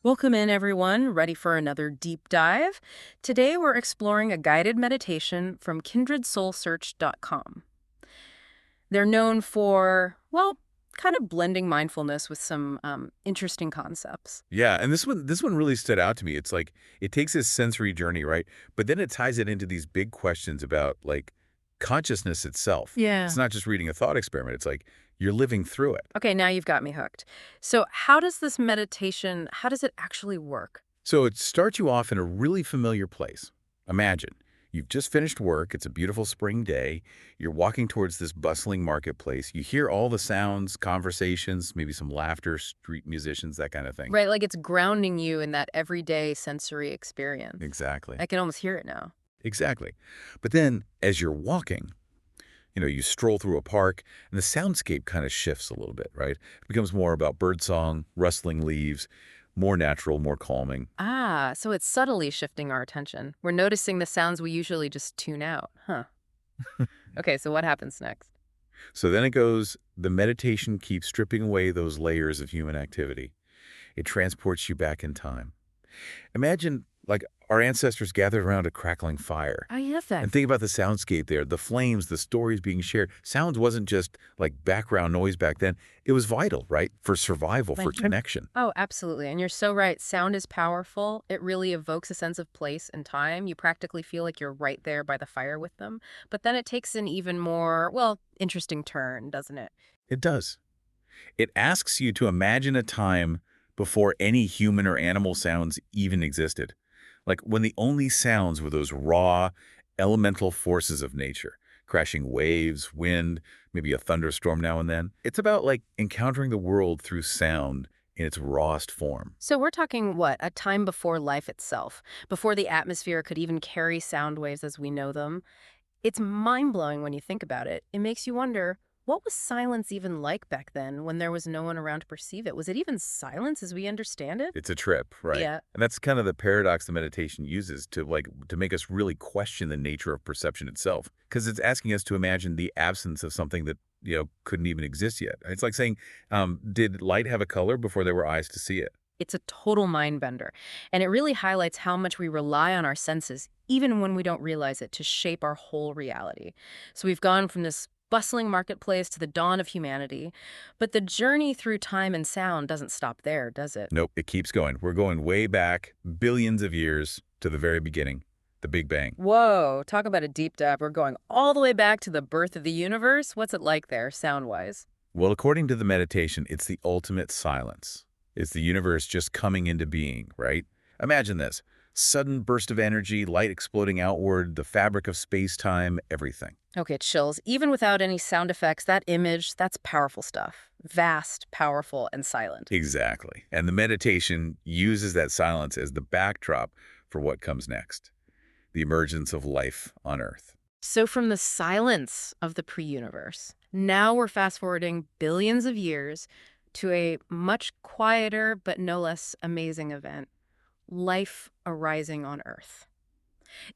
Welcome in, everyone. Ready for another deep dive? Today, we're exploring a guided meditation from kindredsoulsearch.com. They're known for, well, kind of blending mindfulness with some interesting concepts. Yeah, and this one really stood out to me. It's like it takes this sensory journey, right? But then it ties it into these big questions about like consciousness itself. Yeah. It's not just reading a thought experiment. It's like you're living through it. Okay, now you've got me hooked. So, how does this meditation, how does it actually work? So it starts you off in a really familiar place. Imagine you've just finished work. It's a beautiful spring day. You're walking towards this bustling marketplace. You hear all the sounds, conversations, maybe some laughter, street musicians, that kind of thing. Right, like it's grounding you in that everyday sensory experience. Exactly. I can almost hear it now. Exactly. But then as you're walking, you stroll through a park and the soundscape kind of shifts a little bit, right? It becomes more about birdsong, rustling leaves, more natural, more calming. Ah, so it's subtly shifting our attention. We're noticing the sounds we usually just tune out. Huh. Okay, so what happens next? So then it goes, the meditation keeps stripping away those layers of human activity. It transports you back in time. Imagine, like, our ancestors gathered around a crackling fire. I love that. And think about the soundscape there, the flames, the stories being shared. Sounds wasn't just like background noise back then. It was vital, right? For survival, for Like, connection. oh, absolutely. And you're so right. Sound is powerful. It really evokes a sense of place and time. You practically feel like you're right there by the fire with them. But then it takes an even more, well, interesting turn, doesn't it? It does. It asks you to imagine a time before any human or animal sounds even existed. Like when the only sounds were those raw, elemental forces of nature, crashing waves, wind, maybe a thunderstorm now and then. It's about like encountering the world through sound in its rawest form. So we're talking what? A time before life itself, before the atmosphere could even carry sound waves as we know them. It's mind-blowing when you think about it. It makes you wonder, what was silence even like back then when there was no one around to perceive it? Was it even silence as we understand it? It's a trip, right? Yeah. And that's kind of the paradox the meditation uses to make us really question the nature of perception itself. Because it's asking us to imagine the absence of something that, couldn't even exist yet. It's like saying, did light have a color before there were eyes to see it? It's a total mind bender. And it really highlights how much we rely on our senses, even when we don't realize it, to shape our whole reality. So we've gone from this bustling marketplace to the dawn of humanity. But the journey through time and sound doesn't stop there, does it? Nope, it keeps going. We're going way back, billions of years to the very beginning, the Big Bang. Whoa, talk about a deep dive. We're going all the way back to the birth of the universe. What's it like there, sound-wise? Well, according to the meditation, it's the ultimate silence. It's the universe just coming into being, right? Imagine this. Sudden burst of energy, light exploding outward, the fabric of space-time, everything. Okay, chills. Even without any sound effects, that image, that's powerful stuff. Vast, powerful, and silent. Exactly. And the meditation uses that silence as the backdrop for what comes next, the emergence of life on Earth. So from the silence of the pre-universe, now we're fast-forwarding billions of years to a much quieter but no less amazing event, life arising on Earth.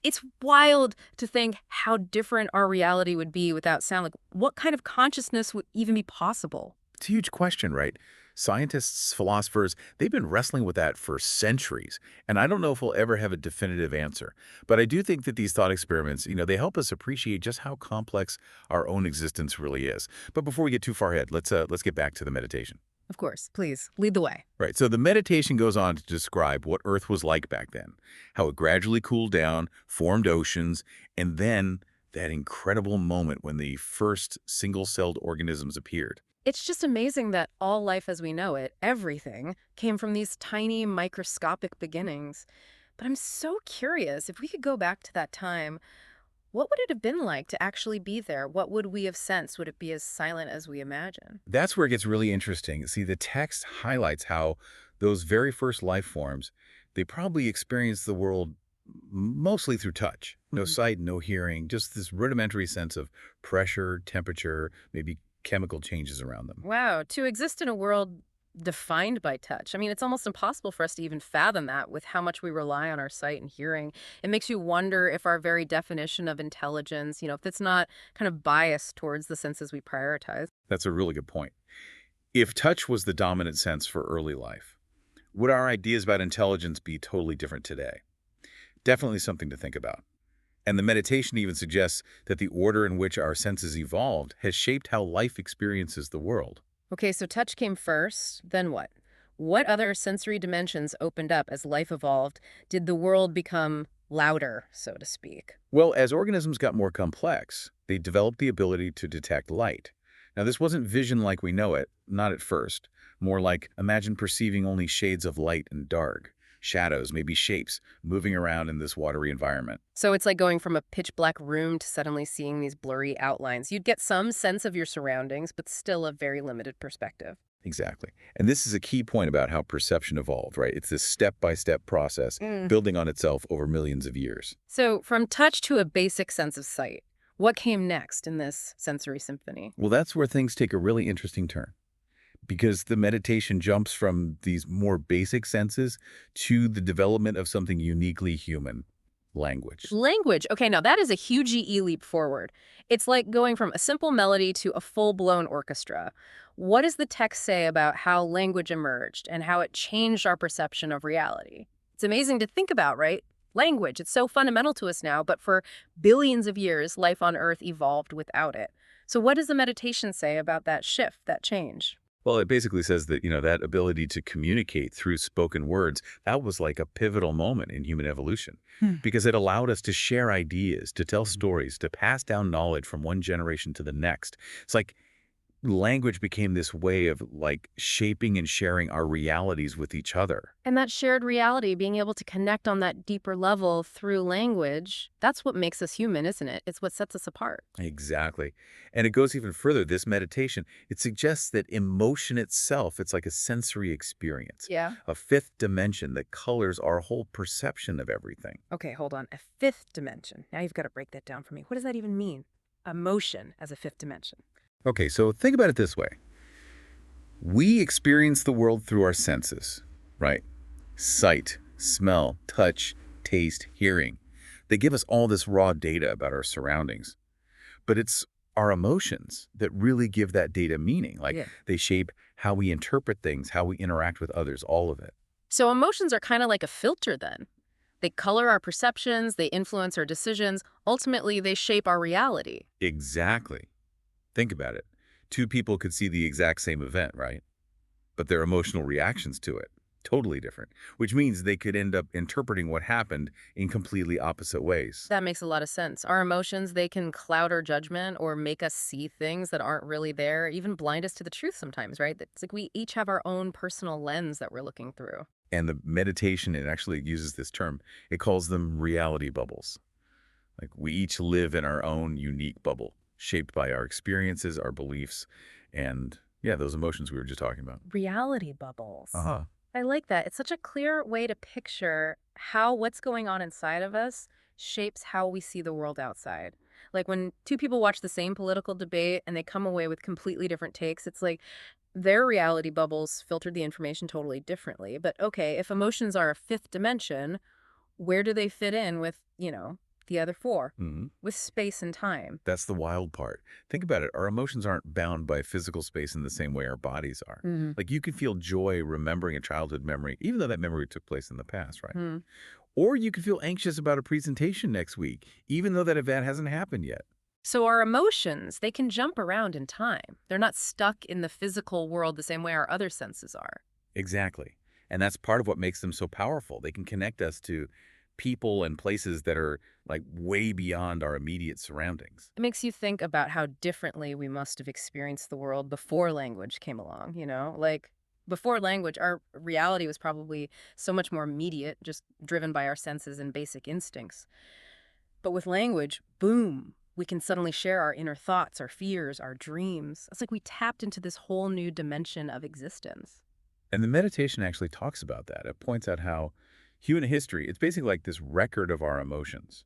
It's wild to think how different our reality would be without sound. Like, what kind of consciousness would even be possible? It's a huge question, right? Scientists, philosophers, they've been wrestling with that for centuries, and I don't know if we'll ever have a definitive answer. But I do think that these thought experiments, they help us appreciate just how complex our own existence really is. But before we get too far ahead, let's get back to the meditation. Of course, please, lead the way. Right, so the meditation goes on to describe what Earth was like back then, how it gradually cooled down, formed oceans, and then that incredible moment when the first single-celled organisms appeared. It's just amazing that all life as we know it, everything, came from these tiny microscopic beginnings. But I'm so curious, if we could go back to that time, what would it have been like to actually be there? What would we have sensed? Would it be as silent as we imagine? That's where it gets really interesting. See, the text highlights how those very first life forms, they probably experienced the world mostly through touch. No Mhm. sight, no hearing, just this rudimentary sense of pressure, temperature, maybe chemical changes around them. Wow, to exist in a world defined by touch. I mean, it's almost impossible for us to even fathom that with how much we rely on our sight and hearing. It makes you wonder if our very definition of intelligence, if it's not kind of biased towards the senses we prioritize. That's a really good point. If touch was the dominant sense for early life, would our ideas about intelligence be totally different today? Definitely something to think about. And the meditation even suggests that the order in which our senses evolved has shaped how life experiences the world. Okay, so touch came first, then what? What other sensory dimensions opened up as life evolved? Did the world become louder, so to speak? Well, as organisms got more complex, they developed the ability to detect light. Now, this wasn't vision like we know it, not at first. More like imagine perceiving only shades of light and dark, shadows, maybe shapes, moving around in this watery environment. So it's like going from a pitch black room to suddenly seeing these blurry outlines. You'd get some sense of your surroundings, but still a very limited perspective. Exactly. And this is a key point about how perception evolved, right? It's this step-by-step process Mm. building on itself over millions of years. So from touch to a basic sense of sight, what came next in this sensory symphony? Well, that's where things take a really interesting turn because the meditation jumps from these more basic senses to the development of something uniquely human, language. Language. Okay, now that is a huge leap forward. It's like going from a simple melody to a full-blown orchestra. What does the text say about how language emerged and how it changed our perception of reality? It's amazing to think about, right? Language, it's so fundamental to us now, but for billions of years, life on Earth evolved without it. So what does the meditation say about that shift, that change? Well, it basically says that, that ability to communicate through spoken words, that was like a pivotal moment in human evolution Hmm. because it allowed us to share ideas, to tell stories, to pass down knowledge from one generation to the next. It's like language became this way of like shaping and sharing our realities with each other. And that shared reality, being able to connect on that deeper level through language, that's what makes us human, isn't it? It's what sets us apart. Exactly. And it goes even further. This meditation, it suggests that emotion itself, it's like a sensory experience, Yeah. a fifth dimension that colors our whole perception of everything. Okay, hold on. A fifth dimension. Now you've got to break that down for me. What does that even mean? Emotion as a fifth dimension. Okay, so think about it this way. We experience the world through our senses, right? Sight, smell, touch, taste, hearing. They give us all this raw data about our surroundings. But it's our emotions that really give that data meaning. Like Yeah. they shape how we interpret things, how we interact with others, all of it. So emotions are kind of like a filter then. They color our perceptions, they influence our decisions. Ultimately, they shape our reality. Exactly. Think about it. Two people could see the exact same event, right? But their emotional reactions to it, totally different, which means they could end up interpreting what happened in completely opposite ways. That makes a lot of sense. Our emotions, they can cloud our judgment or make us see things that aren't really there, even blind us to the truth sometimes, right? It's like we each have our own personal lens that we're looking through. And the meditation, it actually uses this term. It calls them reality bubbles. Like we each live in our own unique bubble, shaped by our experiences, our beliefs, and yeah, those emotions we were just talking about. Reality bubbles. Uh-huh. I like that. It's such a clear way to picture how what's going on inside of us shapes how we see the world outside. Like when two people watch the same political debate and they come away with completely different takes, it's like their reality bubbles filtered the information totally differently. But okay, if emotions are a fifth dimension, where do they fit in with, the other four? Mhm. With space and time. That's the wild part. Think about it. Our emotions aren't bound by physical space in the same way our bodies are. Mm. Like you can feel joy remembering a childhood memory, even though that memory took place in the past, right? Hmm. Or you can feel anxious about a presentation next week, even though that event hasn't happened yet. So our emotions, they can jump around in time. They're not stuck in the physical world the same way our other senses are. Exactly. And that's part of what makes them so powerful. They can connect us to people and places that are like way beyond our immediate surroundings. It makes you think about how differently we must have experienced the world before language came along, Like, before language, our reality was probably so much more immediate, just driven by our senses and basic instincts. But with language, boom, we can suddenly share our inner thoughts, our fears, our dreams. It's like we tapped into this whole new dimension of existence. And the meditation actually talks about that. It points out how human history, it's basically like this record of our emotions.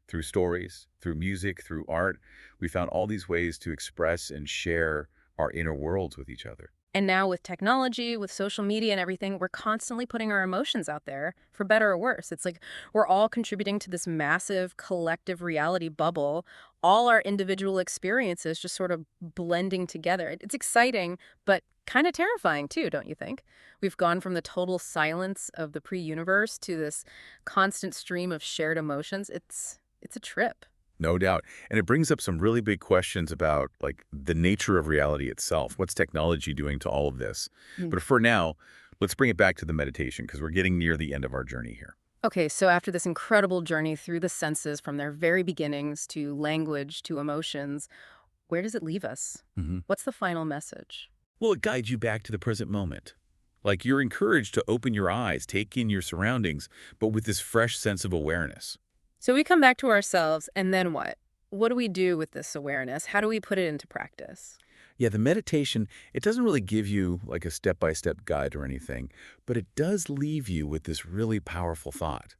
Through stories, through music, through art, we found all these ways to express and share our inner worlds with each other. And now with technology, with social media and everything, we're constantly putting our emotions out there, for better or worse. It's like we're all contributing to this massive collective reality bubble, all our individual experiences just sort of blending together. It's exciting, but Kind of terrifying too, don't you think? We've gone from the total silence of the pre-universe to this constant stream of shared emotions. It's a trip. No doubt. And it brings up some really big questions about like the nature of reality itself. What's technology doing to all of this? Mm. But for now, let's bring it back to the meditation because we're getting near the end of our journey here. Okay, so after this incredible journey through the senses from their very beginnings to language to emotions, where does it leave us? hmm What's the final message? Well, it guides you back to the present moment. Like you're encouraged to open your eyes, take in your surroundings, but with this fresh sense of awareness. So we come back to ourselves, and then what? What do we do with this awareness? How do we put it into practice? Yeah, the meditation, it doesn't really give you like a step-by-step guide or anything, but it does leave you with this really powerful thought.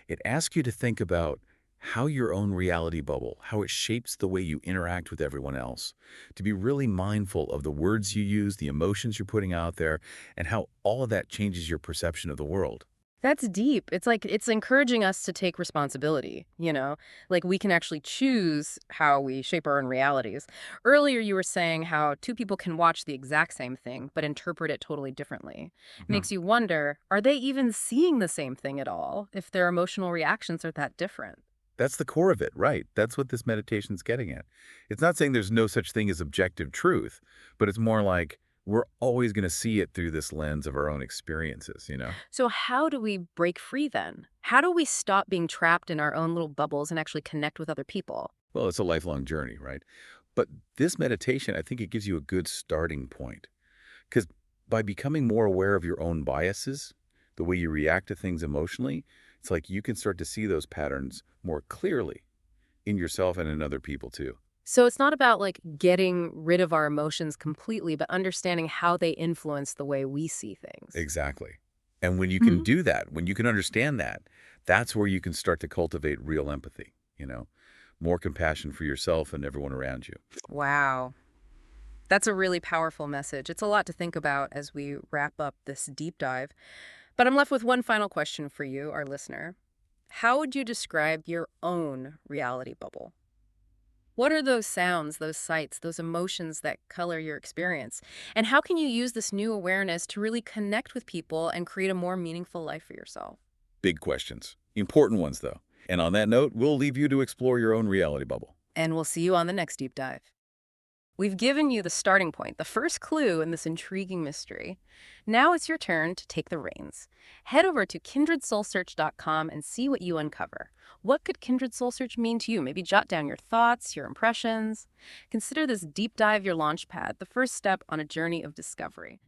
It asks you to think about how your own reality bubble, how it shapes the way you interact with everyone else, to be really mindful of the words you use, the emotions you're putting out there, and how all of that changes your perception of the world. That's deep. It's like it's encouraging us to take responsibility, you know? Like we can actually choose how we shape our own realities. Earlier, you were saying how two people can watch the exact same thing, but interpret it totally differently. Mhm. Makes you wonder, are they even seeing the same thing at all if their emotional reactions are that different? That's the core of it, right? That's what this meditation's getting at. It's not saying there's no such thing as objective truth, but it's more like we're always going to see it through this lens of our own experiences? So, how do we break free then? How do we stop being trapped in our own little bubbles and actually connect with other people? Well, it's a lifelong journey, right? But this meditation, I think it gives you a good starting point. Because by becoming more aware of your own biases, the way you react to things emotionally, it's like you can start to see those patterns more clearly in yourself and in other people too. So it's not about like getting rid of our emotions completely, but understanding how they influence the way we see things. Exactly. And when you can Mhm. do that, when you can understand that, that's where you can start to cultivate real empathy, more compassion for yourself and everyone around you. Wow. That's a really powerful message. It's a lot to think about as we wrap up this deep dive. But I'm left with one final question for you, our listener. How would you describe your own reality bubble? What are those sounds, those sights, those emotions that color your experience? And how can you use this new awareness to really connect with people and create a more meaningful life for yourself? Big questions. Important ones, though. And on that note, we'll leave you to explore your own reality bubble. And we'll see you on the next deep dive. We've given you the starting point, the first clue in this intriguing mystery. Now it's your turn to take the reins. Head over to kindredsoulsearch.com and see what you uncover. What could Kindred Soul Search mean to you? Maybe jot down your thoughts, your impressions. Consider this deep dive your launch pad, the first step on a journey of discovery.